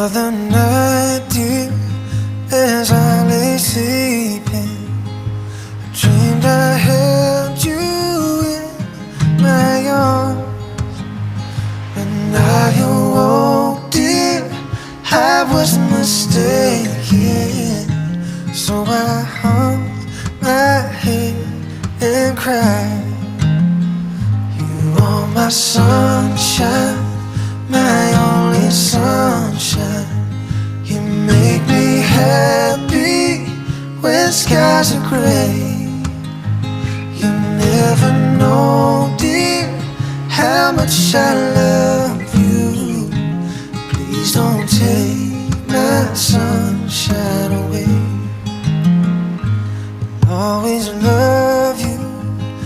other night, dear, as I lay sleeping, I dreamed I held you in my arms. When I awoke, dear, I was mistaken. So I hung my head and cried. You are my sunshine, my only sunshine. You make me happy when skies are gray. You never know, dear, how much I